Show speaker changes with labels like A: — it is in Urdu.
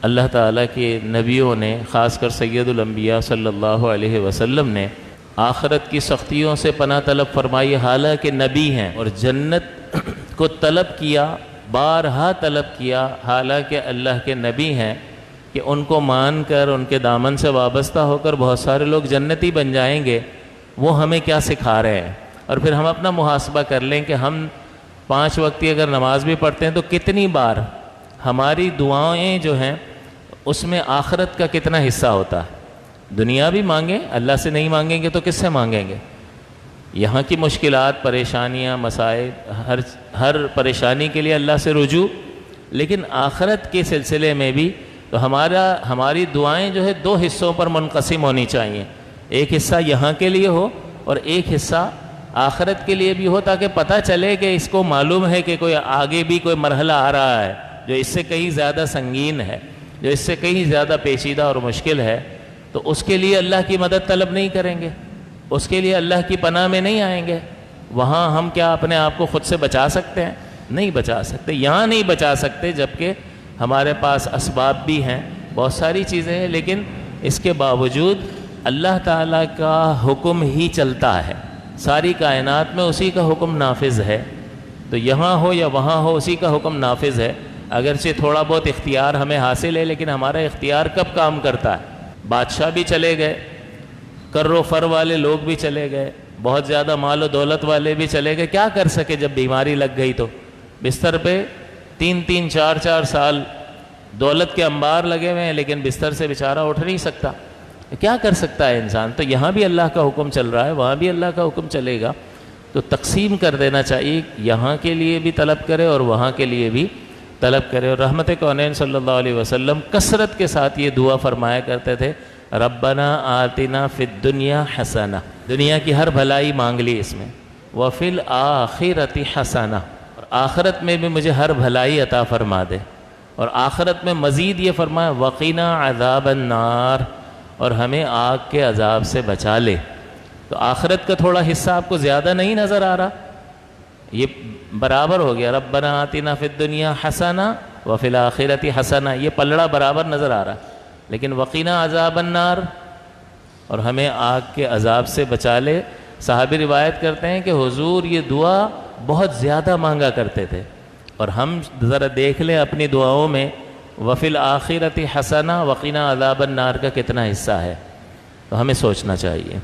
A: اللہ تعالیٰ کے نبیوں نے، خاص کر سید الانبیاء صلی اللہ علیہ وسلم نے آخرت کی سختیوں سے پناہ طلب فرمائی، حالانکہ نبی ہیں، اور جنت کو طلب کیا، بارہا طلب کیا، حالانکہ اللہ کے نبی ہیں، کہ ان کو مان کر ان کے دامن سے وابستہ ہو کر بہت سارے لوگ جنتی بن جائیں گے۔ وہ ہمیں کیا سکھا رہے ہیں؟ اور پھر ہم اپنا محاسبہ کر لیں کہ ہم 5 وقتی اگر نماز بھی پڑھتے ہیں تو کتنی بار ہماری دعائیں جو ہیں اس میں آخرت کا کتنا حصہ ہوتا ہے؟ دنیا بھی مانگیں، اللہ سے نہیں مانگیں گے تو کس سے مانگیں گے؟ یہاں کی مشکلات، پریشانیاں، مسائل، ہر پریشانی کے لیے اللہ سے رجوع، لیکن آخرت کے سلسلے میں بھی تو ہماری دعائیں جو ہے 2 حصوں پر منقسم ہونی چاہیے۔ ایک حصہ یہاں کے لیے ہو اور ایک حصہ آخرت کے لیے بھی ہو، تاکہ پتہ چلے کہ اس کو معلوم ہے کہ کوئی آگے بھی کوئی مرحلہ آ رہا ہے جو اس سے کہیں زیادہ سنگین ہے، جو اس سے کہیں زیادہ پیچیدہ اور مشکل ہے، تو اس کے لیے اللہ کی مدد طلب نہیں کریں گے، اس کے لیے اللہ کی پناہ میں نہیں آئیں گے۔ وہاں ہم کیا اپنے آپ کو خود سے بچا سکتے ہیں؟ نہیں بچا سکتے، یہاں نہیں بچا سکتے، جبکہ ہمارے پاس اسباب بھی ہیں، بہت ساری چیزیں ہیں، لیکن اس کے باوجود اللہ تعالیٰ کا حکم ہی چلتا ہے، ساری کائنات میں اسی کا حکم نافذ ہے، تو یہاں ہو یا وہاں ہو اسی کا حکم نافذ ہے۔ اگرچہ تھوڑا بہت اختیار ہمیں حاصل ہے، لیکن ہمارا اختیار کب کام کرتا ہے؟ بادشاہ بھی چلے گئے، کر و فر والے لوگ بھی چلے گئے، بہت زیادہ مال و دولت والے بھی چلے گئے، کیا کر سکے جب بیماری لگ گئی تو بستر پہ 3 4 سال دولت کے انبار لگے ہوئے ہیں، لیکن بستر سے بیچارہ اٹھ نہیں سکتا، کیا کر سکتا ہے انسان؟ تو یہاں بھی اللہ کا حکم چل رہا ہے، وہاں بھی اللہ کا حکم چلے گا، تو تقسیم کر دینا چاہیے، یہاں کے لیے بھی طلب کرے اور وہاں کے لیے بھی طلب کرے۔ اور رحمت کونین صلی اللہ علیہ وسلم کثرت کے ساتھ یہ دعا فرمایا کرتے تھے، ربنا آتنا فی الدنیا حسنہ، دنیا کی ہر بھلائی مانگ لی اس میں، وفی الآخرۃ حسنہ، اور آخرت میں بھی مجھے ہر بھلائی عطا فرما دے، اور آخرت میں مزید یہ فرمایا وقنا عذاب النار، اور ہمیں آگ کے عذاب سے بچا لے۔ تو آخرت کا تھوڑا حصہ آپ کو زیادہ نہیں نظر آ رہا؟ یہ برابر ہو گیا، ربنا آتنا فی الدنیا حسنہ وفی الآخرۃ حسنہ، یہ پلڑا برابر نظر آ رہا، لیکن وقنا عذاب النار، اور ہمیں آگ کے عذاب سے بچا لے۔ صحابی روایت کرتے ہیں کہ حضور یہ دعا بہت زیادہ مانگا کرتے تھے، اور ہم ذرا دیکھ لیں اپنی دعاؤں میں وفی الآخرۃ حسنہ وقنا عذاب النار کا کتنا حصہ ہے، تو ہمیں سوچنا چاہیے۔